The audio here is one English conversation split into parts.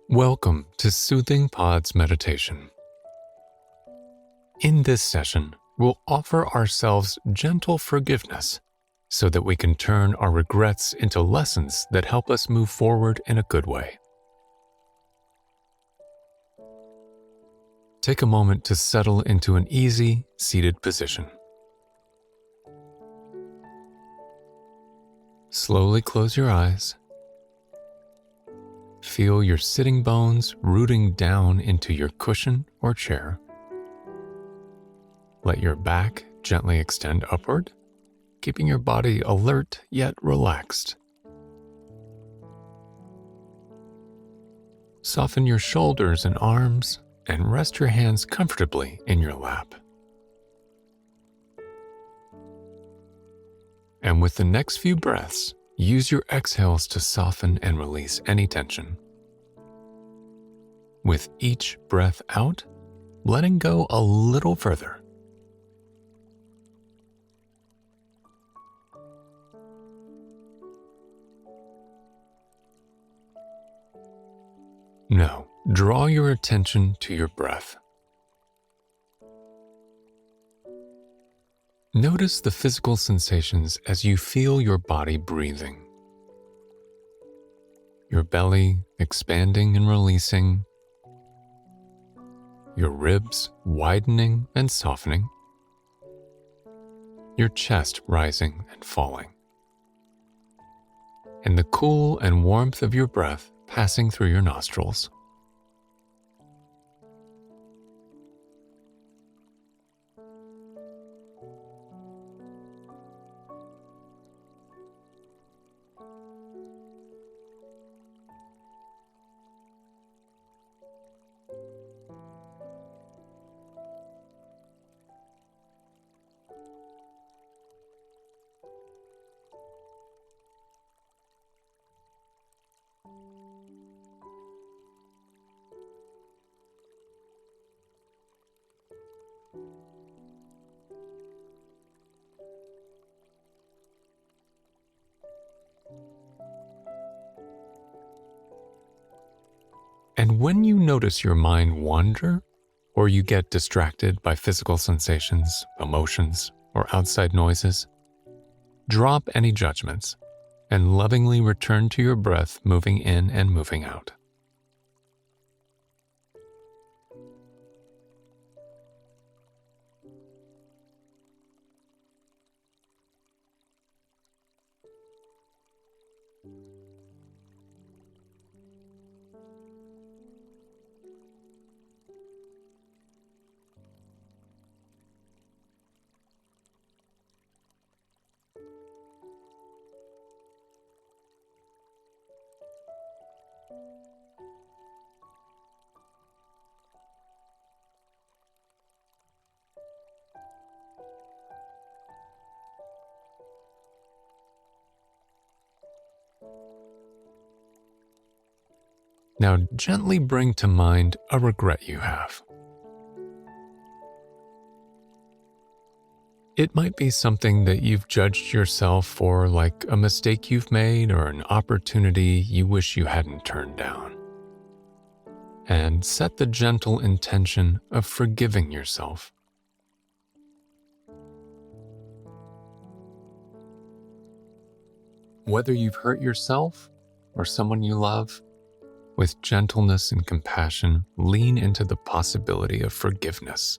Welcome to Soothing Pod's meditation. In this session, we'll offer ourselves gentle forgiveness so that we can turn our regrets into lessons that help us move forward in a good way. Take a moment to settle into an easy, seated position. Slowly close your eyes. Feel your sitting bones rooting down into your cushion or chair. Let your back gently extend upward, keeping your body alert yet relaxed. Soften your shoulders and arms and rest your hands comfortably in your lap. And with the next few breaths, use your exhales to soften and release any tension. With each breath out, letting go a little further. Now, draw your attention to your breath. Notice the physical sensations as you feel your body breathing. Your belly expanding and releasing, your ribs widening and softening, your chest rising and falling, and the cool and warmth of your breath passing through your nostrils. And when you notice your mind wander, or you get distracted by physical sensations, emotions, or outside noises, drop any judgments and lovingly return to your breath moving in and moving out. Now gently bring to mind a regret you have. It might be something that you've judged yourself for, like a mistake you've made or an opportunity you wish you hadn't turned down. And set the gentle intention of forgiving yourself. Whether you've hurt yourself or someone you love, with gentleness and compassion, lean into the possibility of forgiveness.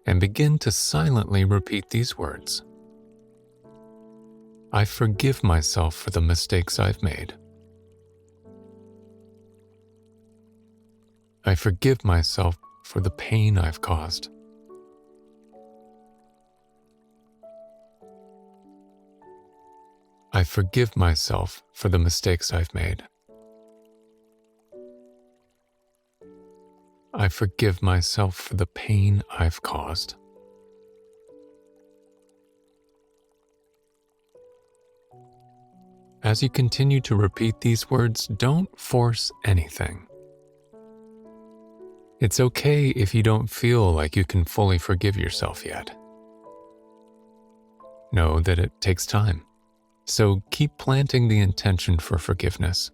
And begin to silently repeat these words. I forgive myself for the mistakes I've made. I forgive myself for the pain I've caused. I forgive myself for the mistakes I've made. I forgive myself for the pain I've caused. As you continue to repeat these words, don't force anything. It's okay if you don't feel like you can fully forgive yourself yet. Know that it takes time, So keep planting the intention for forgiveness.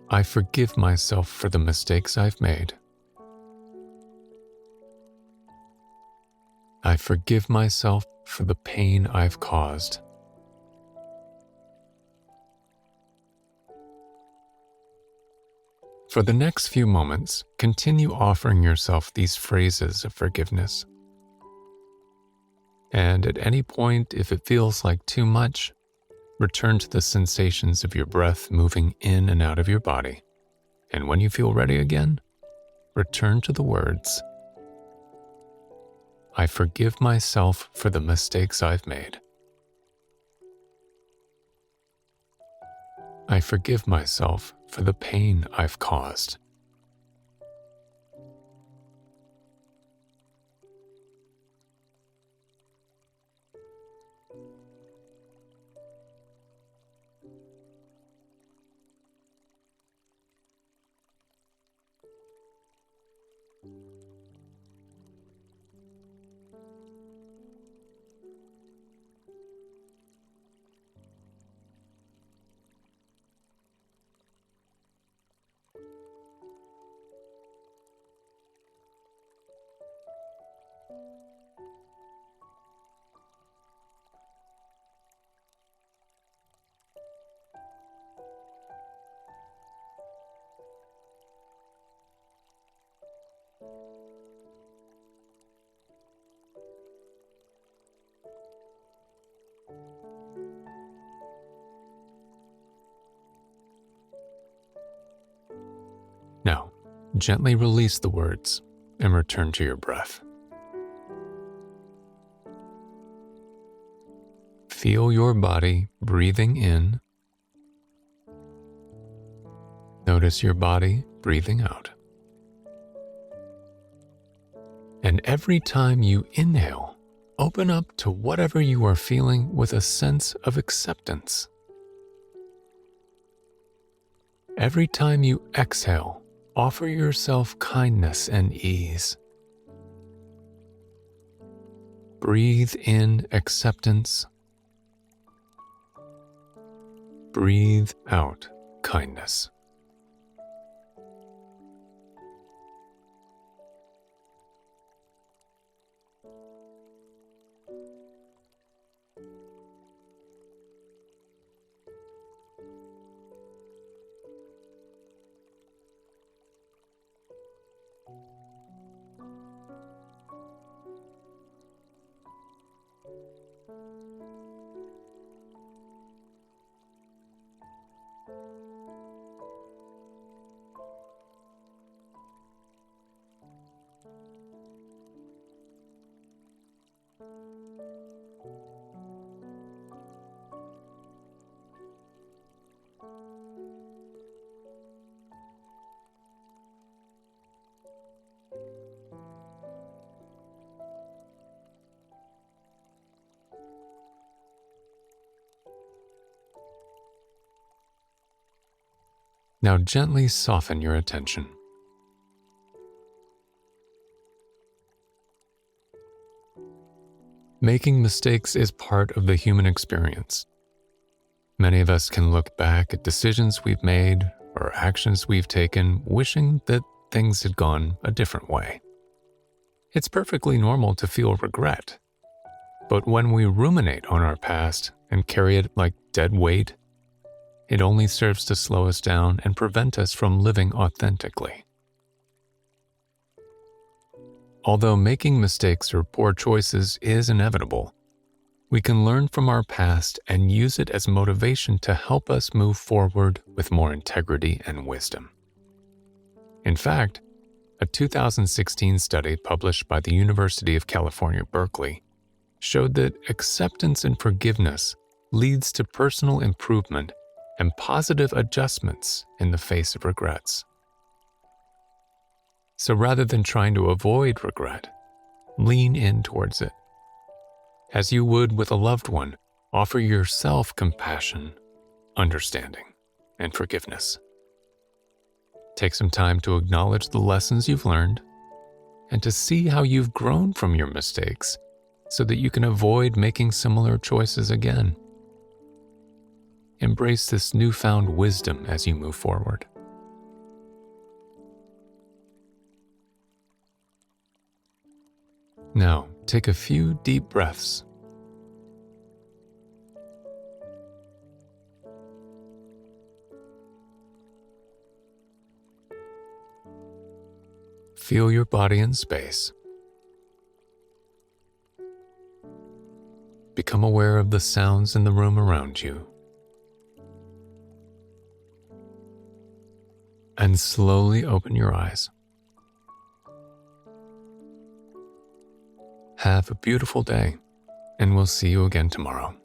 I forgive myself for the mistakes I've made. I forgive myself for the pain I've caused. For the next few moments, continue offering yourself these phrases of forgiveness. And at any point, if it feels like too much, return to the sensations of your breath moving in and out of your body. And when you feel ready again, return to the words, I forgive myself for the mistakes I've made. I forgive myself for the pain I've caused. Now, gently release the words and return to your breath. Feel your body breathing in. Notice your body breathing out. And every time you inhale, open up to whatever you are feeling with a sense of acceptance. Every time you exhale, offer yourself kindness and ease. Breathe in acceptance. Breathe out kindness. Now gently soften your attention. Making mistakes is part of the human experience. Many of us can look back at decisions we've made or actions we've taken wishing that things had gone a different way. It's perfectly normal to feel regret, but when we ruminate on our past and carry it like dead weight, it only serves to slow us down and prevent us from living authentically. Although making mistakes or poor choices is inevitable, we can learn from our past and use it as motivation to help us move forward with more integrity and wisdom. In fact, a 2016 study published by the University of California, Berkeley, showed that acceptance and forgiveness leads to personal improvement and positive adjustments in the face of regrets. So rather than trying to avoid regret, lean in towards it. As you would with a loved one, offer yourself compassion, understanding, and forgiveness. Take some time to acknowledge the lessons you've learned and to see how you've grown from your mistakes so that you can avoid making similar choices again. Embrace this newfound wisdom as you move forward. Now, take a few deep breaths. Feel your body in space. Become aware of the sounds in the room around you. And slowly open your eyes. Have a beautiful day, and we'll see you again tomorrow.